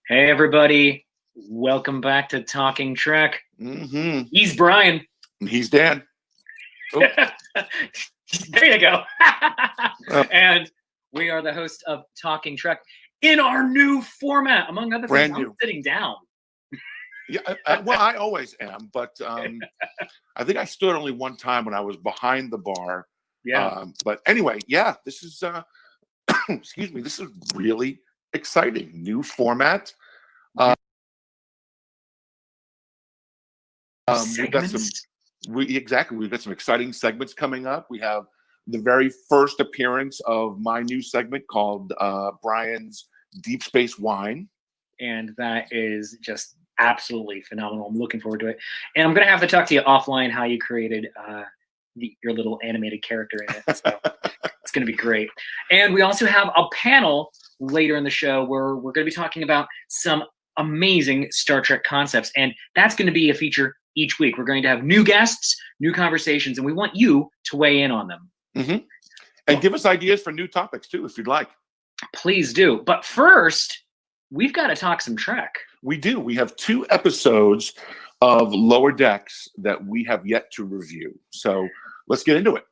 Hey, everybody. Welcome back to Talking Trek. Mm-hmm. He's Brian. He's Dan. Oh. There you go. And we are the hosts of Talking Trek in our new format, among other Brand things. new. I'm sitting down. Yeah, I always am, but I think I stood only one time when I was behind the bar. Yeah. But anyway, yeah, this is excuse me, this is really exciting. New format. We've got we've got some exciting segments coming up. We have the very first appearance of my new segment called Brian's Deep Space Whine. And that is just absolutely phenomenal. I'm looking forward to it. And I'm going to have to talk to you offline how you created your little animated character in it. So it's going to be great. And we also have a panel later in the show where we're going to be talking about some amazing Star Trek concepts. And that's going to be a feature each week. We're going to have new guests, new conversations, and we want you to weigh in on them. Mm-hmm. And give us ideas for new topics, too, if you'd like. Please do. But first, we've got to talk some Trek. We do. We have 2 episodes of Lower Decks that we have yet to review. So let's get into it.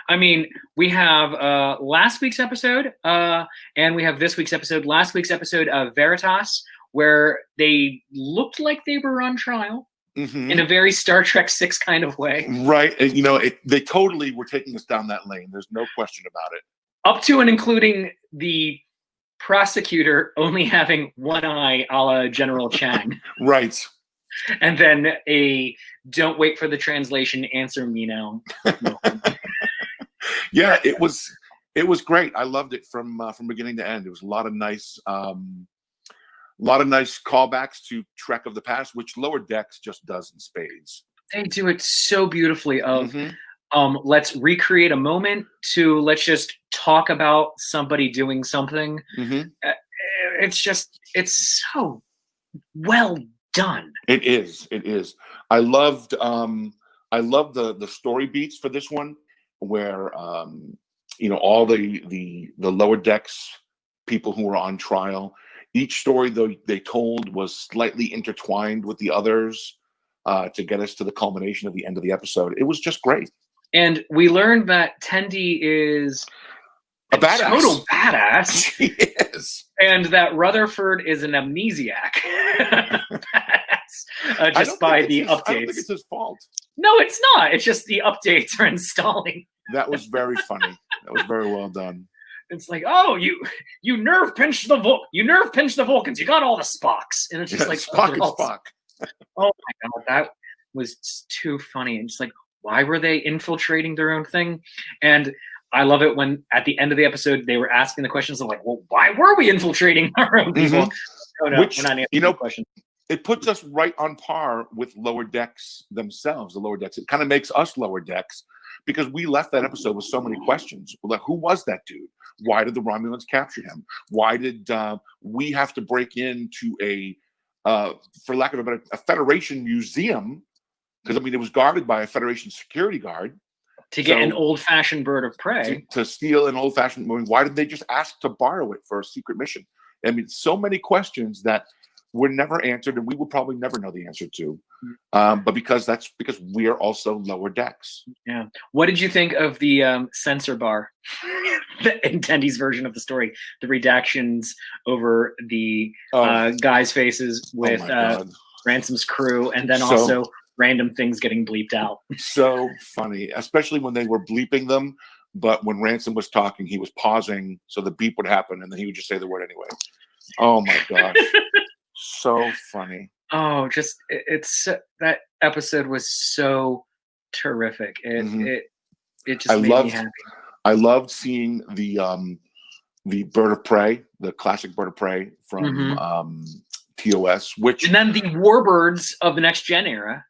I mean, we have last week's episode and we have this week's episode. Last week's episode of Veritas, where they looked like they were on trial. Mm-hmm. In a very Star Trek 6 kind of way. Right. And, they totally were taking us down that lane. There's no question about it. Up to and including the prosecutor only having one eye a la General Chang. Right. And then a don't wait for the translation, answer me now. Yeah, it was great. I loved it from beginning to end. It was a lot of nice callbacks to Trek of the past, which Lower Decks just does in spades. They do it so beautifully. Let's recreate a moment to let's just talk about somebody doing something. Mm-hmm. It's so well done. It is. I loved the story beats for this one, where all the Lower Decks people who were on trial. Each story, though, they told was slightly intertwined with the others to get us to the culmination of the end of the episode. It was just great. And we learned that Tendi is a badass. Total badass. She is. And that Rutherford is an amnesiac. Just by the updates. I don't think it's his fault. No, it's not. It's just the updates are installing. That was very funny. That was very well done. It's like, oh, you nerve pinched the Vulcans. You got all the Spocks, and it's just like Spock and Spock. Oh my god, that was too funny. And just like, why were they infiltrating their own thing? And I love it when at the end of the episode they were asking the questions of like, well, why were we infiltrating our own people? Mm-hmm. Oh, no, which, we're not answering the question. It puts us right on par with Lower Decks themselves. The Lower Decks. It kind of makes us Lower Decks because we left that episode with so many questions. Like, who was that dude? Why did the Romulans capture him? Why did we have to break into for lack of a better, a Federation museum? Because, it was guarded by a Federation security guard. To get an old-fashioned bird of prey. To steal an old-fashioned... why did they just ask to borrow it for a secret mission? So many questions that were never answered, and we will probably never know the answer to. But because we are also Lower Decks. Yeah. What did you think of the censor bar in Tendi's version of the story? The redactions over the guys' faces with Ransom's crew, and then also random things getting bleeped out. So funny, especially when they were bleeping them. But when Ransom was talking, he was pausing so the beep would happen, and then he would just say the word anyway. Oh my gosh. So funny. Oh, just it's that episode was so terrific. It just made me happy. I loved seeing the bird of prey, the classic bird of prey from TOS, and then the warbirds of the Next Gen era.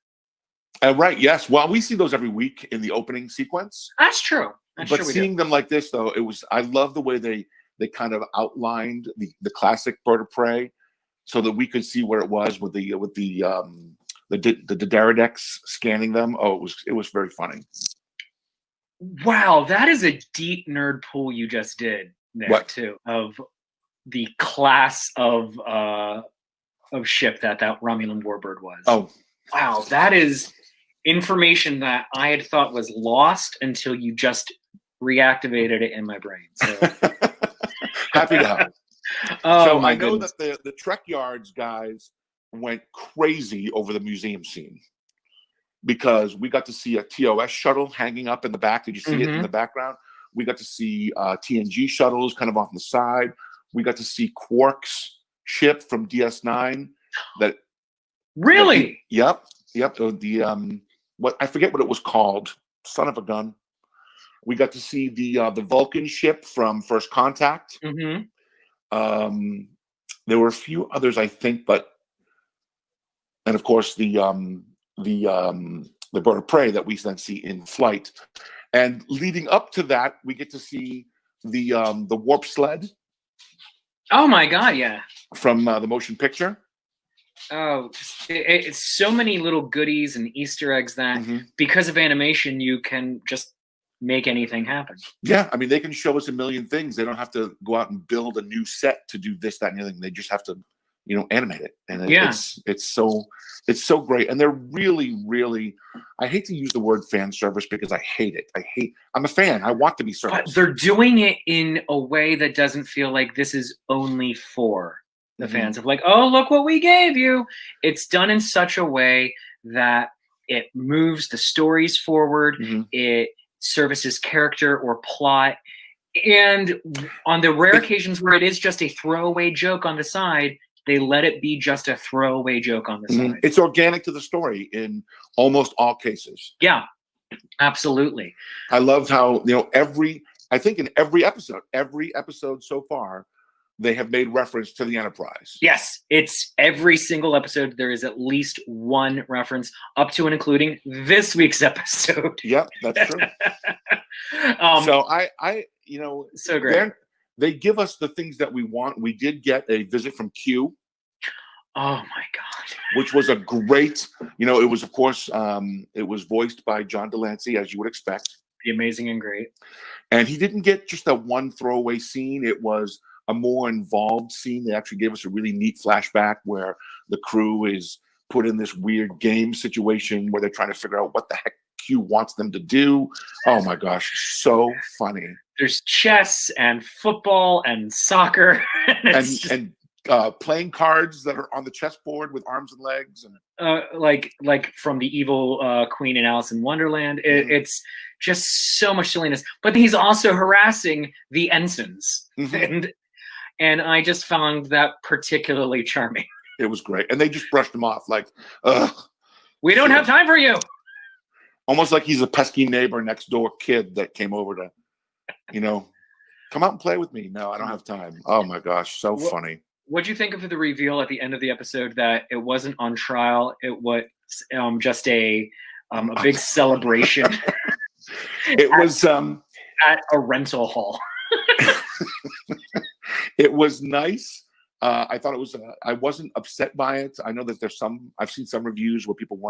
Right. Yes. Well, we see those every week in the opening sequence. That's true. But seeing them like this, though, I love the way they kind of outlined the classic bird of prey, so that we could see where it was with the Directives scanning them. Oh, it was very funny. Wow, that is a deep nerd pool you just did there too, of the class of of ship that Romulan warbird was. Oh, wow, that is information that I had thought was lost until you just reactivated it in my brain. So happy to help. oh So my I know goodness. that the Trek Yards guys went crazy over the museum scene because we got to see a TOS shuttle hanging up in the back. Did you see it in the background? We got to see TNG shuttles kind of off on the side. We got to see Quark's ship from DS9. That really? Yep. The what I forget what it was called. Son of a gun. We got to see the Vulcan ship from First Contact. There were a few others, I think, but and of course the bird of prey that we then see in flight. And leading up to that, we get to see the warp sled. Oh my god, yeah. From the motion picture. Oh, it's so many little goodies and Easter eggs that because of animation, you can just make anything happen. Yeah, I mean, they can show us a million things. They don't have to go out and build a new set to do this, that, and the other thing. They just have to, animate it. And it's so great. And they're really, really, I hate to use the word fan service because I hate it. I'm a fan. I want to be serviced. But they're doing it in a way that doesn't feel like this is only for the fans of like, oh, look what we gave you. It's done in such a way that it moves the stories forward. It services character or plot. And on the rare occasions where it is just a throwaway joke on the side, they let it be just a throwaway joke on the side. It's organic to the story in almost all cases. Yeah, absolutely. I love how, I think in every episode so far, they have made reference to the Enterprise. Yes, it's every single episode. There is at least one reference up to and including this week's episode. Yep, that's true. So I so great. They give us the things that we want. We did get a visit from Q. Oh my God. Which was a great, it was, of course, it was voiced by John Delancey, as you would expect. The amazing and great. And he didn't get just a one throwaway scene. It was a more involved scene. They actually gave us a really neat flashback where the crew is put in this weird game situation where they're trying to figure out what the heck Q wants them to do. Oh my gosh, so funny. There's chess and football and soccer and playing cards that are on the chessboard with arms and legs, and like from the evil Queen in Alice in Wonderland. It's just so much silliness. But he's also harassing the ensigns, and I just found that particularly charming. It was great, and they just brushed him off like, "Ugh, we don't have time for you." Almost like he's a pesky neighbor next door kid that came over to, come out and play with me. No, I don't have time. Oh my gosh, so funny. What'd you think of the reveal at the end of the episode that it wasn't on trial? It was just a big celebration. It was at a rental hall. It was nice. I thought it was. I wasn't upset by it. I know that there's I've seen some reviews where people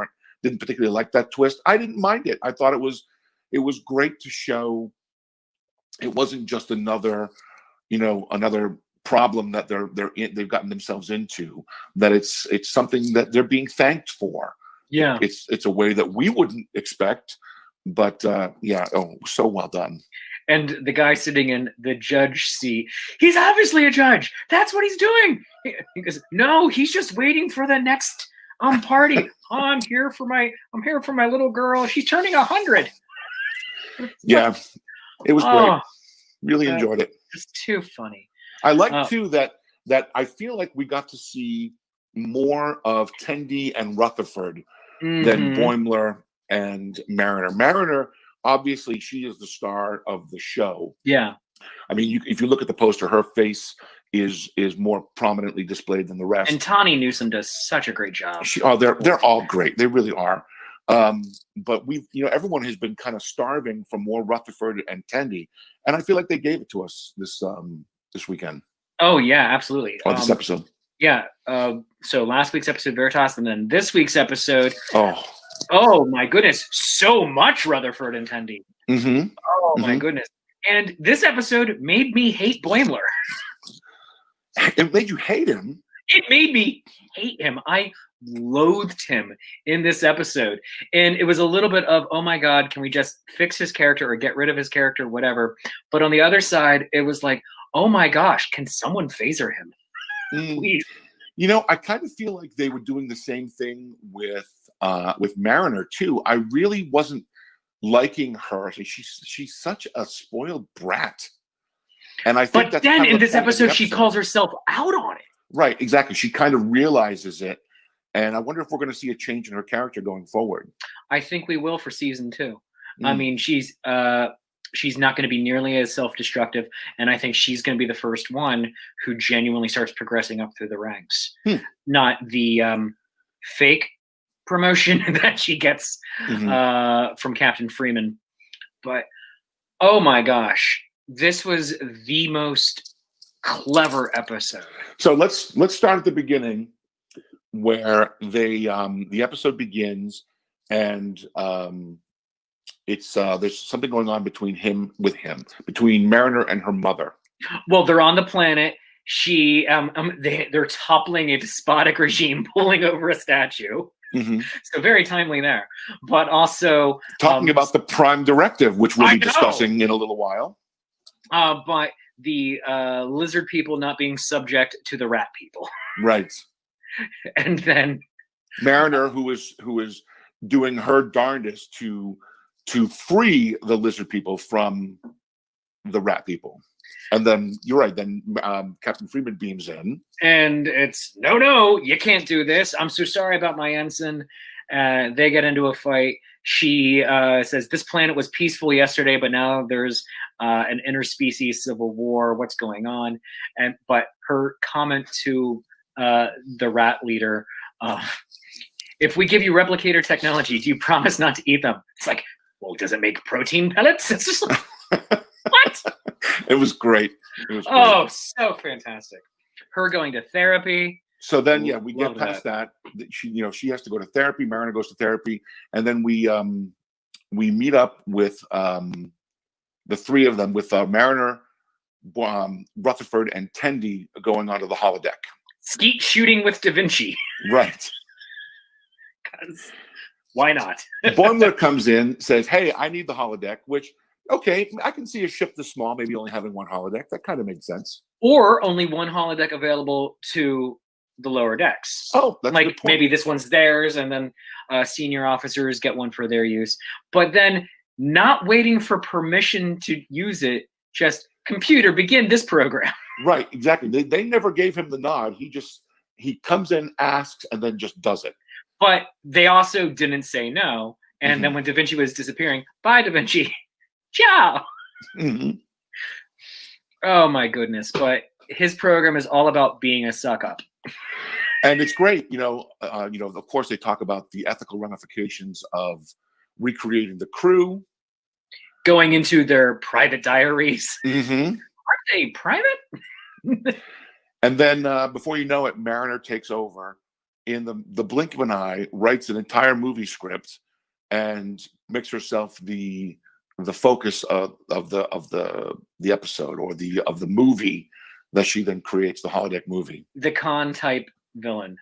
didn't particularly like that twist. I didn't mind it. I thought it was great to show. It wasn't just another problem that they've gotten themselves into. That it's something that they're being thanked for. Yeah, it's a way that we wouldn't expect, but so well done. And the guy sitting in the judge seat, he's obviously a judge. That's what he's doing. He goes, no, he's just waiting for the next party. Oh, I'm here for my little girl. She's turning 100. Yeah, it was great. Really enjoyed it. It's too funny. I like too that I feel like we got to see more of Tendi and Rutherford than Boimler and Mariner. Mariner, obviously, she is the star of the show. Yeah. I mean, if you look at the poster, her face is more prominently displayed than the rest. And Tawny Newsome does such a great job. They're all great. They really are. But everyone has been kind of starving for more Rutherford and Tendi, and I feel like they gave it to us this weekend. Oh yeah, absolutely. Or this episode. Yeah. So last week's episode, Veritas, and then this week's episode. Oh my goodness, so much Rutherford and Tendi. Oh my goodness. And this episode made me hate Boimler. It made you hate him? It made me hate him. I loathed him in this episode. And it was a little bit of, oh my God, can we just fix his character or get rid of his character, whatever. But on the other side, it was like, oh my gosh, can someone phaser him? Please. You know, I kind of feel like they were doing the same thing with Mariner too. I really wasn't liking her. She's such a spoiled brat. And I think but that's then kind of in the this point of the episode, she calls herself out on it. Right, exactly. She kind of realizes it. And I wonder if we're going to see a change in her character going forward. I think we will for season 2. I Mm. mean, she's not going to be nearly as self-destructive, and I think she's going to be the first one who genuinely starts progressing up through the ranks. Not the fake promotion that she gets from Captain Freeman. But oh my gosh, this was the most clever episode. So let's start at the beginning, where they the episode begins, and it's there's something going on between Mariner and her mother. Well, they're on the planet. They're toppling a despotic regime, pulling over a statue. So very timely there. But also talking about the Prime Directive, which we'll be discussing in a little while. But the lizard people not being subject to the rat people. Right. And then Mariner, who is doing her darndest to free the lizard people from the rat people. And then you're right. Then Captain Freeman beams in, and it's no, you can't do this. I'm so sorry about my ensign. They get into a fight. She says this planet was peaceful yesterday, but now there's an interspecies civil war. What's going on? But her comment to the rat leader, if we give you replicator technology, do you promise not to eat them? It's like, well, does it make protein pellets? It's just like, what? It was great. Oh, so fantastic. Her going to therapy. So then, we get past that. She has to go to therapy. Mariner goes to therapy, and then we meet up with the three of them, with Mariner, Rutherford, and Tendi going onto the holodeck. Skeet shooting with Da Vinci. Right. Because why not? Boimler comes in, says, "Hey, I need the holodeck," which, okay, I can see a ship this small, maybe only having one holodeck. That kind of makes sense. Or only one holodeck available to the lower decks. Oh, that's like a good point. Maybe this one's theirs, and then senior officers get one for their use. But then not waiting for permission to use it, just computer, begin this program. Right, exactly. They never gave him the nod. He comes in, asks, and then just does it. But they also didn't say no. And then when Da Vinci was disappearing, bye, Da Vinci. Ciao. Oh my goodness! But his program is all about being a suck up, and it's great. Of course, they talk about the ethical ramifications of recreating the crew, going into their private diaries. Aren't they private? And then, before you know it, Mariner takes over in the blink of an eye, writes an entire movie script, and makes herself the focus of the episode, or of the movie that she then creates, the holodeck movie. The Khan type villain.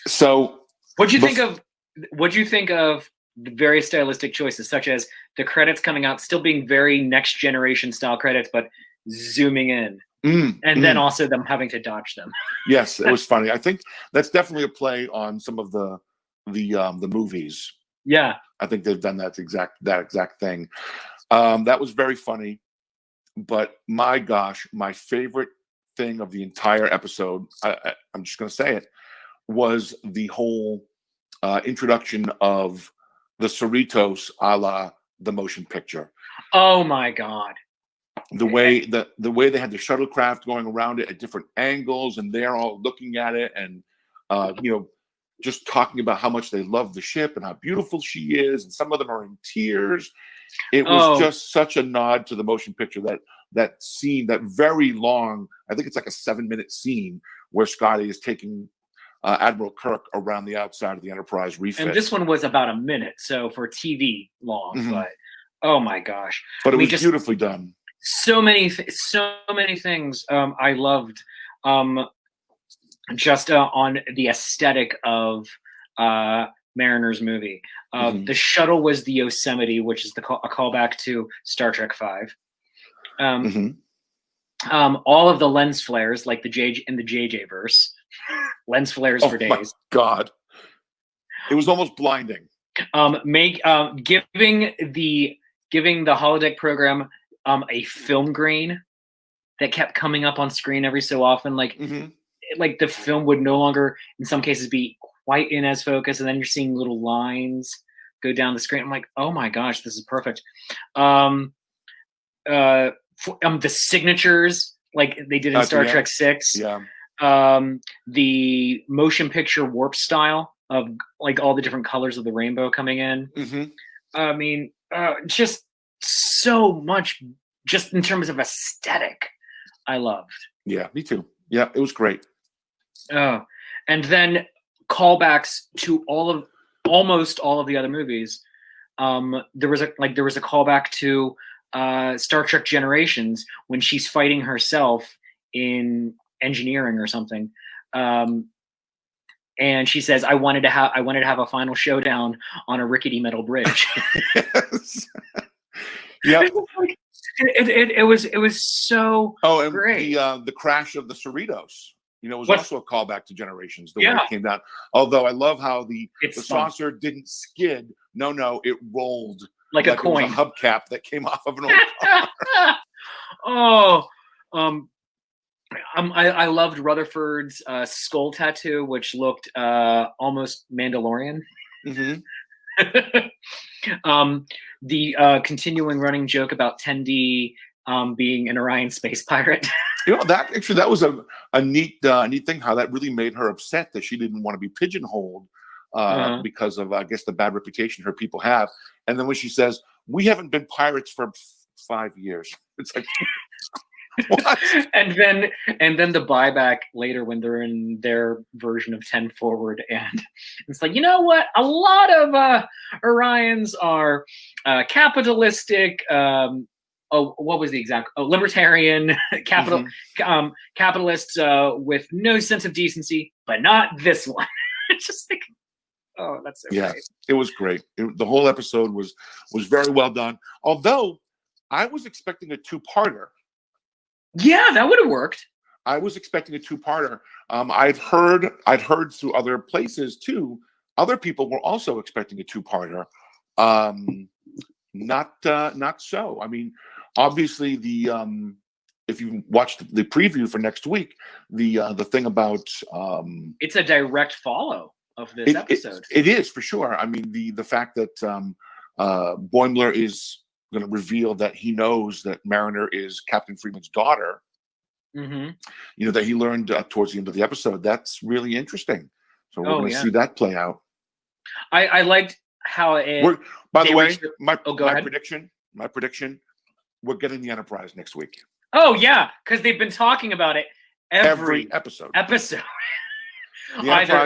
So what'd you think of the various stylistic choices, such as the credits coming out still being very next generation style credits, but zooming in, and then also them having to dodge them? Yes, it was funny. I think that's definitely a play on some of the movies. Yeah, I think they've done that exact thing. That was very funny. But my gosh, my favorite thing of the entire episode, I'm just going to say it, was the whole introduction of the Cerritos a la the motion picture. Oh my God. The way they had the shuttlecraft going around it at different angles, and they're all looking at it, and just talking about how much they love the ship and how beautiful she is, and some of them are in tears. It was just such a nod to the motion picture, that scene, that very long, I think it's like a 7-minute scene, where Scotty is taking Admiral Kirk around the outside of the Enterprise refit. And this one was about a minute, so for TV long, but oh my gosh. But it was beautifully done. So many things I loved. just on the aesthetic of Mariner's movie. The shuttle was the Yosemite, which is a callback to Star Trek V. All of the lens flares, like the JJ verse, lens flares for days. Oh my God, it was almost blinding. Giving the holodeck program a film grain that kept coming up on screen every so often, like the film would no longer, in some cases, be quite in as focus, and then you're seeing little lines go down the screen. I'm like, oh my gosh, this is perfect. The signatures, like they did in Star Trek VI. The motion picture warp style of like all the different colors of the rainbow coming in. I mean, just so much, just in terms of aesthetic, I loved. Yeah, me too. Yeah, it was great. Oh, and then callbacks to almost all of the other movies. There was a callback to Star Trek Generations when she's fighting herself in engineering or something. And she says, I wanted to have a final showdown on a rickety metal bridge. Yeah. It was so great. The crash of the Cerritos, was also a callback to Generations, the way it came down. Although I love how the saucer didn't skid. No, it rolled like a coin. It was a hubcap that came off of an old car. I loved Rutherford's skull tattoo, which looked almost Mandalorian. The continuing running joke about Tendi being an Orion space pirate. that was a neat thing, how that really made her upset that she didn't want to be pigeonholed because of, I guess, the bad reputation her people have. And then when she says, we haven't been pirates for 5 years, it's like, what? And then the buyback later when they're in their version of 10 Forward, and it's like, you know what? A lot of Orions are capitalistic. What was the exact? Libertarian, capitalists with no sense of decency, but not this one. It's just like, oh, that's so great. It was great. The whole episode was very well done. Although I was expecting a two-parter. Yeah, that would have worked. I was expecting a two-parter. I'd heard through other places too. Other people were also expecting a two-parter. Not so. I mean, obviously if you watched the preview for next week, the thing about it's a direct follow of this episode. It is, for sure. I mean, the fact that Boimler is going to reveal that he knows that Mariner is Captain Freeman's daughter. That he learned towards the end of the episode. That's really interesting. So we're going to see that play out. I liked how it. By the way, my prediction, we're getting the Enterprise next week. Oh yeah, because they've been talking about it every episode. Either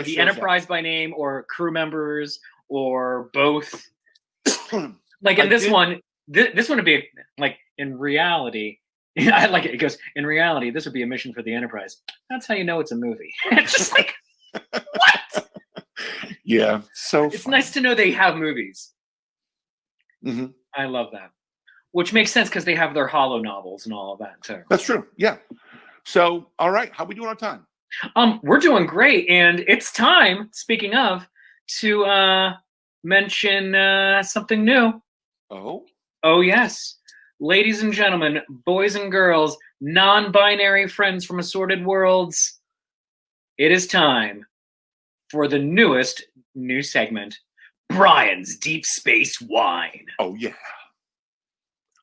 the Enterprise by name, or crew members, or both. Like in this one would be like, in reality. I like it. It goes, in reality, this would be a mission for the Enterprise. That's how you know it's a movie. It's just like, what? Yeah, so it's nice to know they have movies. I love that. Which makes sense because they have their holo novels and all of that too. That's true. Yeah. So, all right, how we doing on time? We're doing great, and it's time, speaking of, to mention something new. Oh yes. Ladies and gentlemen, boys and girls, non-binary friends from assorted worlds, it is time for the new segment, Brian's Deep Space Whine. Oh yeah.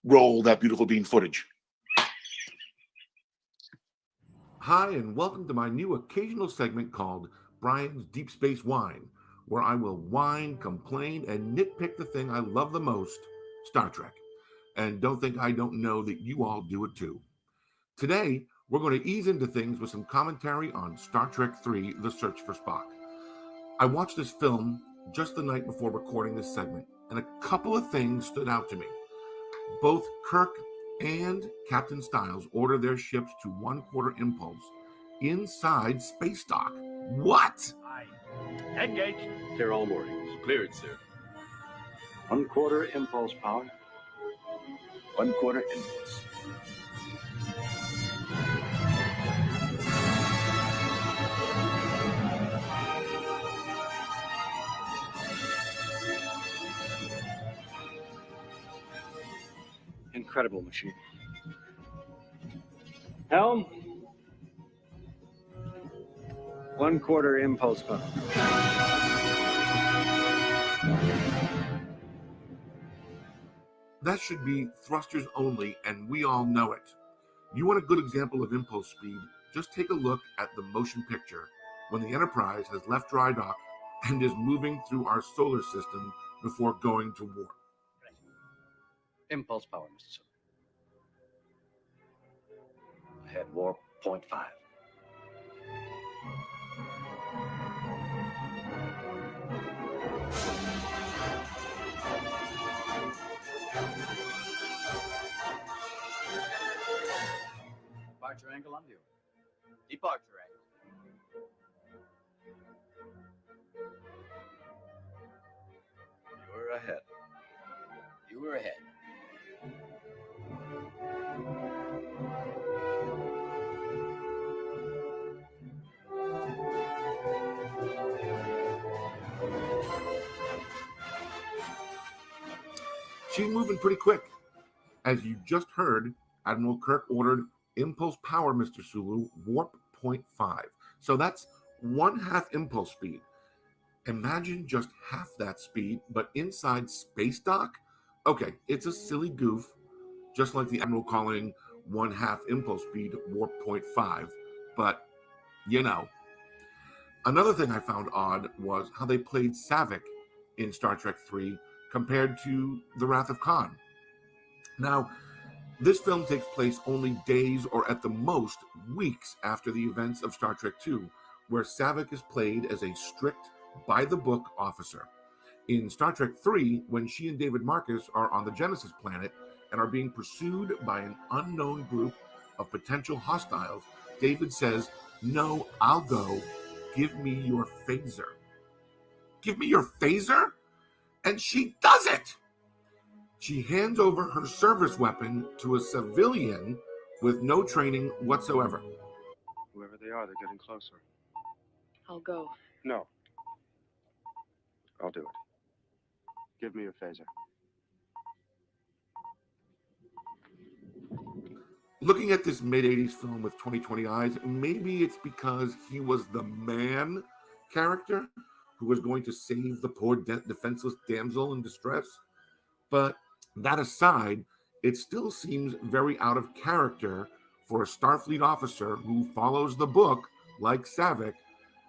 Roll that beautiful bean footage. Hi, and welcome to my new occasional segment called Brian's Deep Space Whine, where I will whine, complain, and nitpick the thing I love the most, Star Trek. And don't think I don't know that you all do it too. Today, we're going to ease into things with some commentary on Star Trek III, The Search for Spock. I watched this film just the night before recording this segment, and a couple of things stood out to me. Both Kirk and Captain Styles order their ships to 1/4 impulse, inside space dock. What? Engage. Clear all moorings. Cleared, sir. 1/4 impulse power. 1/4 impulse. Incredible machine. Helm. 1/4 impulse power. That should be thrusters only, and we all know it. You want a good example of impulse speed? Just take a look at the motion picture when the Enterprise has left dry dock and is moving through our solar system before going to warp. Impulse power, Mr. Silver. Ahead warp 0.5. Departure angle on view. Departure angle. You're ahead. You were ahead. She's moving pretty quick. As you just heard, Admiral Kirk ordered impulse power, Mr. Sulu, warp 0.5. So that's 1/2 impulse speed. Imagine just half that speed, but inside space dock? Okay, it's a silly goof, just like the Admiral calling 1/2 impulse speed warp 0.5, but you know. Another thing I found odd was how they played Savick in Star Trek III compared to The Wrath of Khan. Now, this film takes place only days or at the most weeks after the events of Star Trek II, where Savick is played as a strict, by-the-book officer. In Star Trek III, when she and David Marcus are on the Genesis planet and are being pursued by an unknown group of potential hostiles, David says, "No, I'll go. Give me your phaser." Give me your phaser? And she does it! She hands over her service weapon to a civilian with no training whatsoever. Whoever they are, they're getting closer. I'll go. No. I'll do it. Give me your phaser. Looking at this mid-'80s film with 2020 eyes, maybe it's because he was the man character who was going to save the poor defenseless damsel in distress. But that aside, it still seems very out of character for a Starfleet officer who follows the book, like Savick,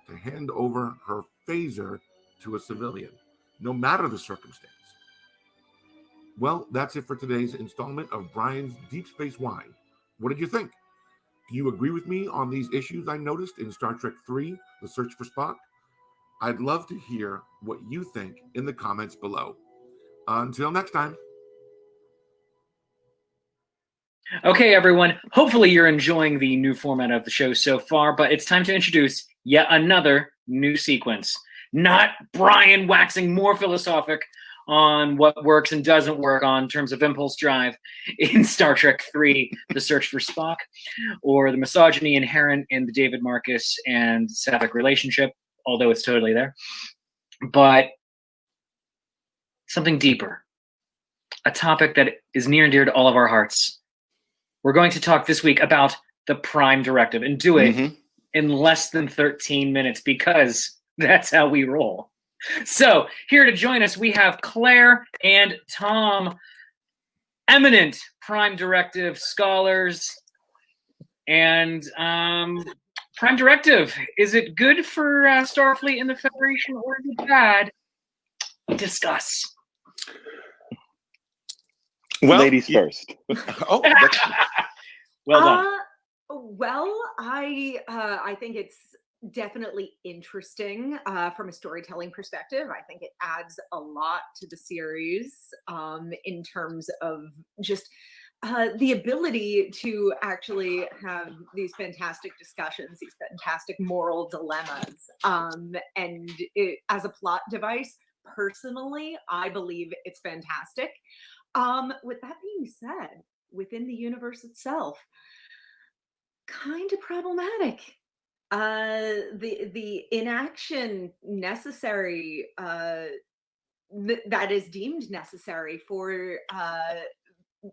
to hand over her phaser to a civilian, no matter the circumstance. Well, that's it for today's installment of Brian's Deep Space Whine. What did you think? Do you agree with me on these issues I noticed in Star Trek III, The Search for Spock? I'd love to hear what you think in the comments below. Until next time. Okay, everyone. Hopefully you're enjoying the new format of the show so far, but it's time to introduce yet another new sequence. Not Brian waxing more philosophic on what works and doesn't work on terms of impulse drive in Star Trek III, The Search for Spock, or the misogyny inherent in the David Marcus and Savick relationship, although it's totally there. But something deeper, a topic that is near and dear to all of our hearts. We're going to talk this week about the Prime Directive and do it in less than 13 minutes because that's how we roll. So here to join us, we have Claire and Tom, eminent Prime Directive scholars. And Prime Directive, is it good for Starfleet and the Federation, or is it bad? Discuss. Well, ladies first. Oh, that's, Well done. Well, I think it's definitely interesting from a storytelling perspective. I think it adds a lot to the series in terms of just the ability to actually have these fantastic discussions, these fantastic moral dilemmas, and as a plot device, personally, I believe it's fantastic. With that being said, within the universe itself, kind of problematic. The inaction necessary, that is deemed necessary for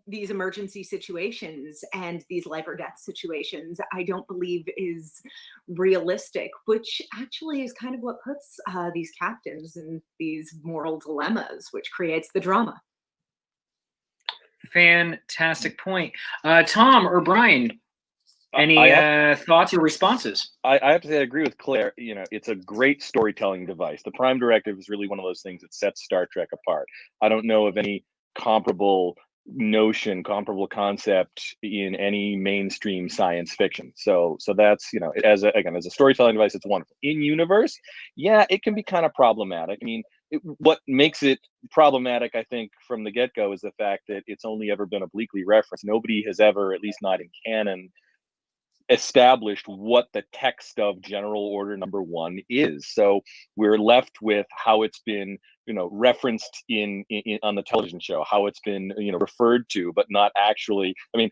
these emergency situations and these life or death situations, I don't believe is realistic, which actually is kind of what puts these captains in these moral dilemmas, which creates the drama. Fantastic point. Tom or Brian, any thoughts or responses? I have to say I agree with Claire. You know, it's a great storytelling device. The Prime Directive is really one of those things that sets Star Trek apart. I don't know of any comparable comparable concept in any mainstream science fiction. So that's, you know, as a storytelling device, it's wonderful. In universe, yeah, it can be kind of problematic. I mean, what makes it problematic, I think, from the get-go is the fact that it's only ever been obliquely referenced. Nobody has ever, at least not in canon, established what the text of General Order Number 1 is. So we're left with how it's been, you know, referenced in on the television show, how it's been, you know, referred to, but not actually. I mean,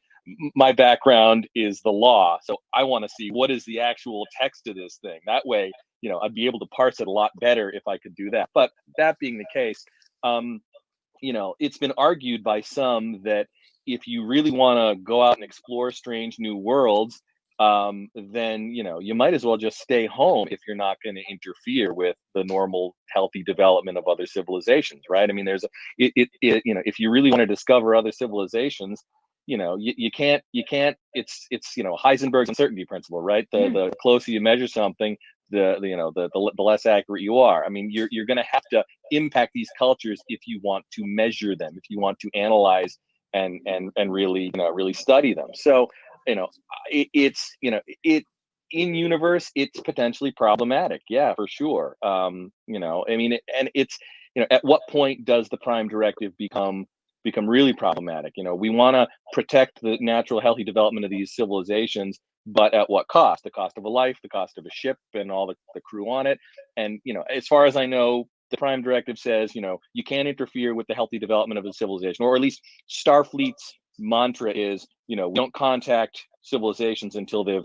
my background is the law, so I want to see what is the actual text of this thing. That way, you know, I'd be able to parse it a lot better if I could do that. But that being the case, you know, it's been argued by some that if you really want to go out and explore strange new worlds, then, you know, you might as well just stay home if you're not going to interfere with the normal healthy development of other civilizations, right? I mean, there's you know, if you really want to discover other civilizations, you know, you can't it's you know, Heisenberg's uncertainty principle, right? The closer you measure something, the less accurate you are. I mean, you're going to have to impact these cultures if you want to measure them, if you want to analyze and really, you know, really study them. So, you know, it's, you know, in universe, it's potentially problematic. Yeah, for sure. You know, I mean, and it's, you know, at what point does the Prime Directive become really problematic? You know, we want to protect the natural, healthy development of these civilizations, but at what cost? The cost of a life, the cost of a ship, and all the crew on it. And, you know, as far as I know, the Prime Directive says, you know, you can't interfere with the healthy development of a civilization, or at least Starfleet's mantra is, you know, we don't contact civilizations until they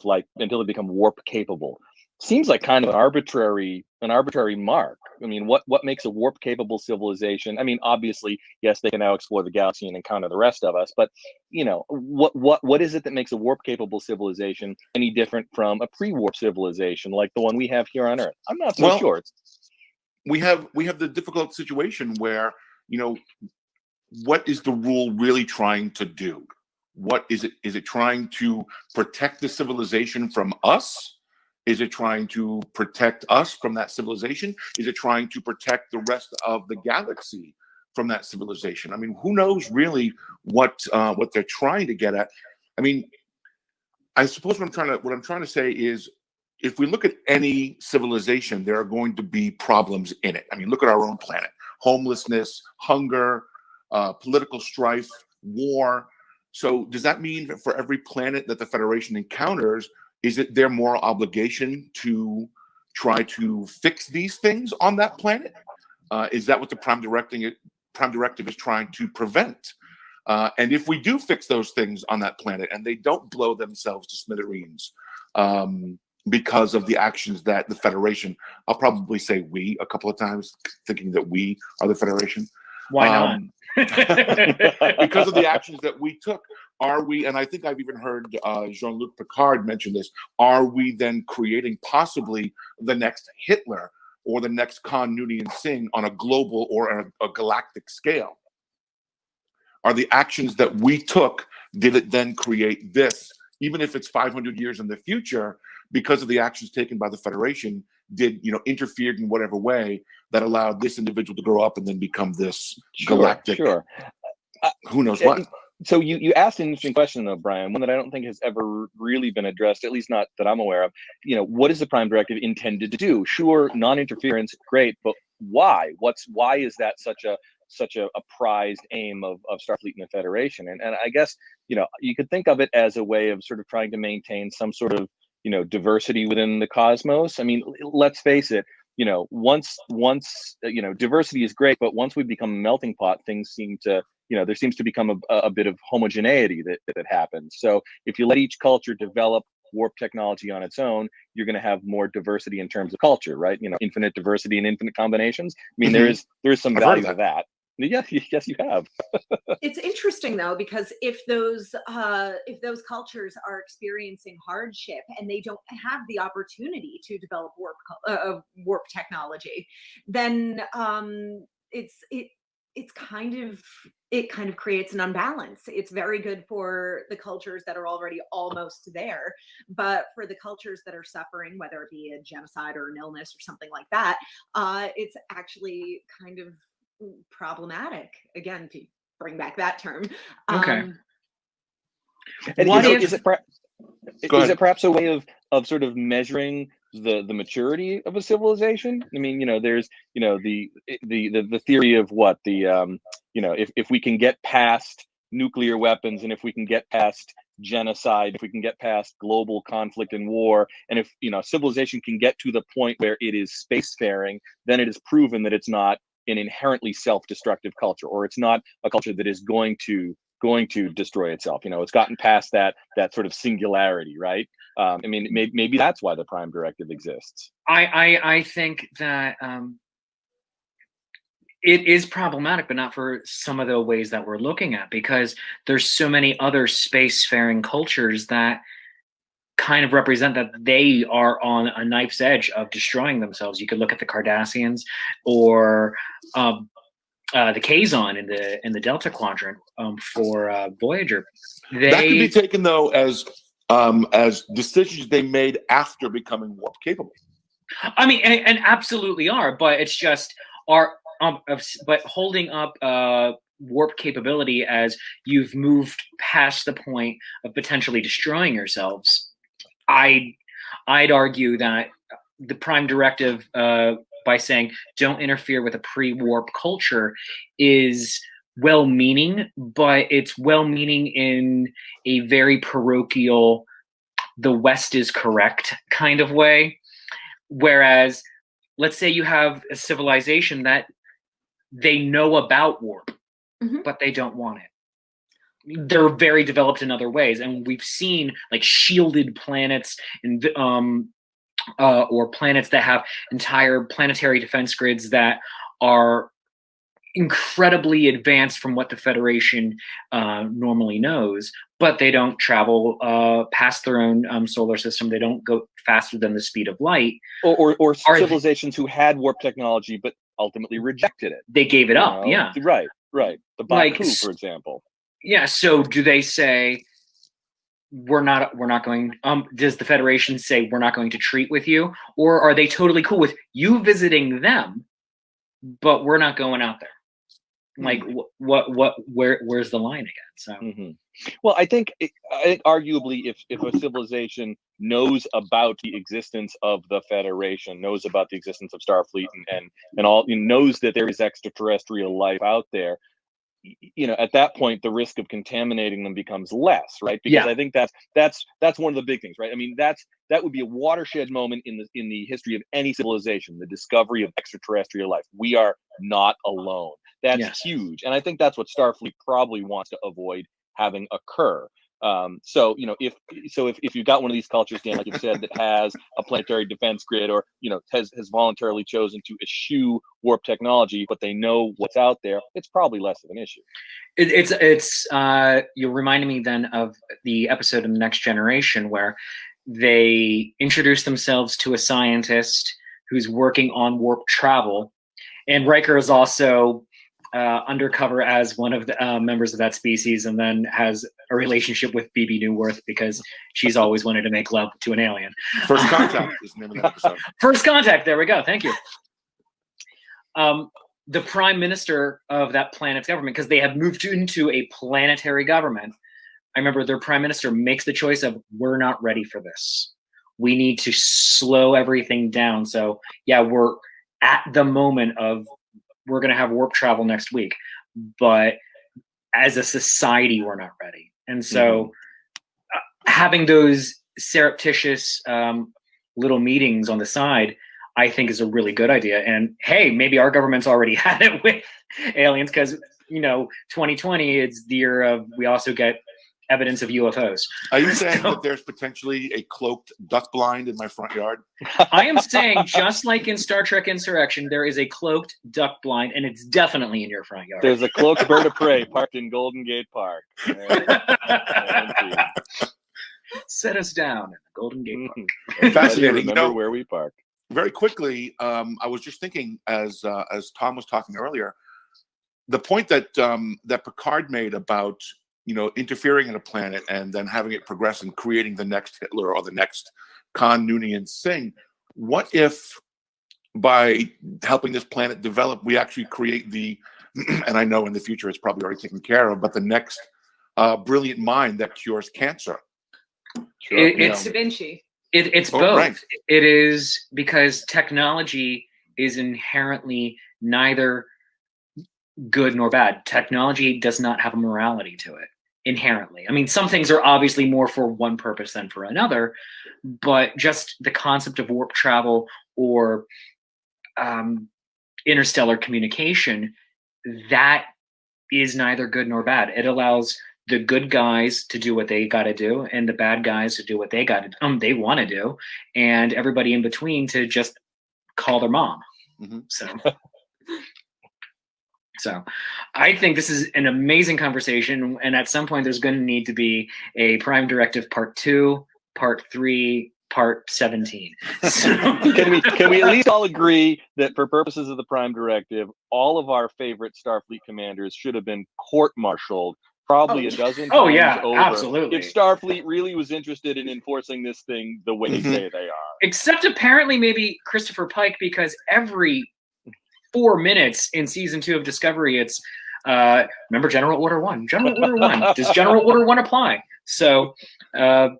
become warp capable. Seems like kind of an arbitrary mark. I mean, what makes a warp capable civilization? I mean, obviously, yes, they can now explore the galaxy and encounter the rest of us, but, you know, what is it that makes a warp capable civilization any different from a pre-warp civilization like the one we have here on Earth? I'm not so sure. We have the difficult situation where, you know, what is the rule really trying to do? What is it? Is it trying to protect the civilization from us? Is it trying to protect us from that civilization? Is it trying to protect the rest of the galaxy from that civilization? I mean, who knows really what they're trying to get at? I mean, I suppose what I'm trying to say is, if we look at any civilization, there are going to be problems in it. I mean, look at our own planet: homelessness, hunger, political strife, war. So does that mean that for every planet that the Federation encounters, is it their moral obligation to try to fix these things on that planet? Is that what the Prime Directive is trying to prevent? And if we do fix those things on that planet and they don't blow themselves to smithereens because of the actions that the Federation, I'll probably say we a couple of times, thinking that we are the Federation. Why not? Because of the actions that we took, are we, and I think I've even heard Jean-Luc Picard mention this, are we then creating possibly the next Hitler or the next Khan Noonien Singh on a global or a galactic scale? Are the actions that we took, did it then create this, even if it's 500 years in the future, because of the actions taken by the Federation, did, you know, interfered in whatever way that allowed this individual to grow up and then become this galactic, who knows what? So you asked an interesting question, though, Brian, one that I don't think has ever really been addressed, at least not that I'm aware of. You know, what is the Prime Directive intended to do? Sure, non-interference, great, but why? Why is that such such a prized aim of Starfleet and the Federation. And I guess, you could think of it as a way of sort of trying to maintain some sort of, diversity within the cosmos. I mean, let's face it, once diversity is great, but once we become a melting pot, things seem to, there seems to become a bit of homogeneity that happens. So if you let each culture develop warp technology on its own, you're going to have more diversity in terms of culture, right? Infinite diversity and infinite combinations. I mean, there is some value to that. Yeah, yes, you have. It's interesting though, because if those cultures are experiencing hardship and they don't have the opportunity to develop warp technology, then it kind of creates an unbalance. It's very good for the cultures that are already almost there, but for the cultures that are suffering, whether it be a genocide or an illness or something like that, it's actually kind of problematic, again, to bring back that term. Okay. And is it perhaps a way of sort of measuring the maturity of a civilization? I mean, there's the theory of what if we can get past nuclear weapons, and if we can get past genocide, if we can get past global conflict and war, and if civilization can get to the point where it is spacefaring, then it is proven that it's not an inherently self-destructive culture, or it's not a culture that is going to destroy itself. It's gotten past that sort of singularity, right? I mean, maybe that's why the Prime Directive exists. I think that it is problematic, but not for some of the ways that we're looking at, because there's so many other spacefaring cultures that kind of represent that they are on a knife's edge of destroying themselves. You could look at the Cardassians, or the Kazon in the Delta Quadrant for Voyager. That could be taken though as decisions they made after becoming warp capable. I mean, and absolutely are, but it's just but holding up warp capability as you've moved past the point of potentially destroying yourselves. I'd argue that the Prime Directive, by saying don't interfere with a pre-warp culture, is well-meaning, but it's well-meaning in a very parochial, the West is correct kind of way. Whereas, let's say you have a civilization that they know about warp, but they don't want it. They're very developed in other ways, and we've seen like shielded planets and or planets that have entire planetary defense grids that are incredibly advanced from what the Federation normally knows, but they don't travel past their own solar system. They don't go faster than the speed of light. Or civilizations who had warp technology but ultimately rejected it. They gave it up. Yeah. Right. The Baku, for example. Yeah. So do they say we're not going? Does the Federation say we're not going to treat with you, or are they totally cool with you visiting them, but we're not going out there? Like where's the line again? So well, I think arguably if a civilization knows about the existence of the Federation, knows about the existence of Starfleet and all, knows that there is extraterrestrial life out there, at that point the risk of contaminating them becomes less, right? Because I think that's one of the big things, right? I mean, that would be a watershed moment in the history of any civilization, the discovery of extraterrestrial life. We are not alone. That's huge, and I think that's what Starfleet probably wants to avoid having occur. So if you've got one of these cultures, Dan, like you said, that has a planetary defense grid, or has voluntarily chosen to eschew warp technology, but they know what's out there, it's probably less of an issue. It's you reminded me then of the episode of The Next Generation where they introduce themselves to a scientist who's working on warp travel, and Riker is also undercover as one of the members of that species, and then has a relationship with BB Newworth because she's always wanted to make love to an alien. First Contact is the name of that episode. First Contact. There we go. Thank you. The prime minister of that planet's government, because they have moved into a planetary government, I remember their prime minister makes the choice of, we're not ready for this. We need to slow everything down. So yeah, we're at the moment of we're going to have warp travel next week, but as a society, we're not ready. And so having those surreptitious little meetings on the side, I think is a really good idea. And hey, maybe our government's already had it with aliens, because 2020 is the year of, we also get evidence of UFOs. Are you saying that there's potentially a cloaked duck blind in my front yard? I am saying, just like in Star Trek Insurrection, there is a cloaked duck blind, and it's definitely in your front yard. There's a cloaked bird of prey parked in Golden Gate Park. Set us down in the Golden Gate Park. Fascinating. Remember where we parked. Very quickly, I was just thinking as Tom was talking earlier, the point that that Picard made about interfering in a planet and then having it progress and creating the next Hitler or the next Khan Noonien Singh. What if by helping this planet develop, we actually create the, and I know in the future it's probably already taken care of, but the next brilliant mind that cures cancer? Sure. It's Da Vinci. It's both. Right. It is, because technology is inherently neither good nor bad. Technology does not have a morality to it inherently. I mean, some things are obviously more for one purpose than for another, but just the concept of warp travel or interstellar communication, that is neither good nor bad. It allows the good guys to do what they got to do, and the bad guys to do what they got to they want to do, and everybody in between to just call their mom. So I think this is an amazing conversation, and at some point there's going to need to be a Prime Directive Part 2, Part 3, Part 17. So. Can we at least all agree that for purposes of the Prime Directive, all of our favorite Starfleet commanders should have been court-martialed probably a dozen times over. Absolutely. If Starfleet really was interested in enforcing this thing the way they say they are. Except apparently maybe Christopher Pike, because every 4 minutes in season 2 of Discovery, it's remember General Order 1. General Order 1. Does General Order 1 apply? So I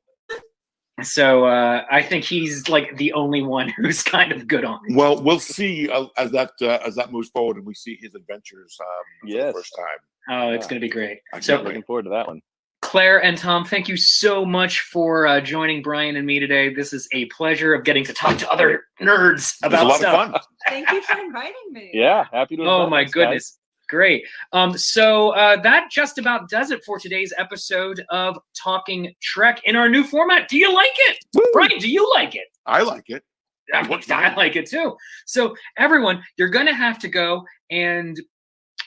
think he's like the only one who's kind of good on it. Well, we'll see as that moves forward and we see his adventures for the first time. Oh, it's going to be great. So looking forward to that one. Claire and Tom, thank you so much for joining Brian and me today. This is a pleasure of getting to talk to other nerds about stuff. A lot of fun. Thank you for inviting me. Yeah, happy to. Oh my goodness. Guys. Great. So that just about does it for today's episode of Talking Trek in our new format. Do you like it? Woo! Brian, do you like it? I like it. I like it too. So everyone, you're going to have to go and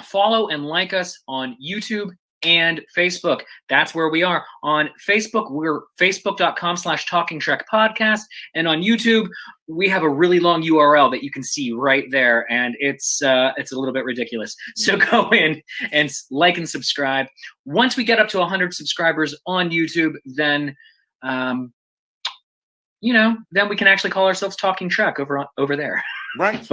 follow and like us on YouTube and Facebook. That's where we are. On Facebook, we're facebook.com/Talking Trek Podcast. And on YouTube, we have a really long URL that you can see right there. And it's a little bit ridiculous. So go in and like and subscribe. Once we get up to 100 subscribers on YouTube, then then we can actually call ourselves Talking Trek over there. Right.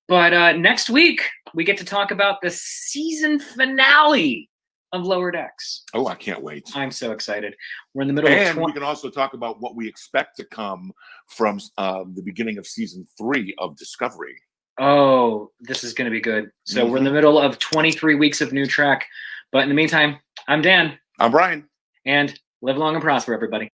But next week, we get to talk about the season finale of Lower Decks. Oh, I can't wait. I'm so excited. We're in the middle of we can also talk about what we expect to come from the beginning of season 3 of Discovery. Oh, this is going to be good. So we're in the middle of 23 weeks of new Trek. But in the meantime, I'm Dan. I'm Brian. And live long and prosper, everybody.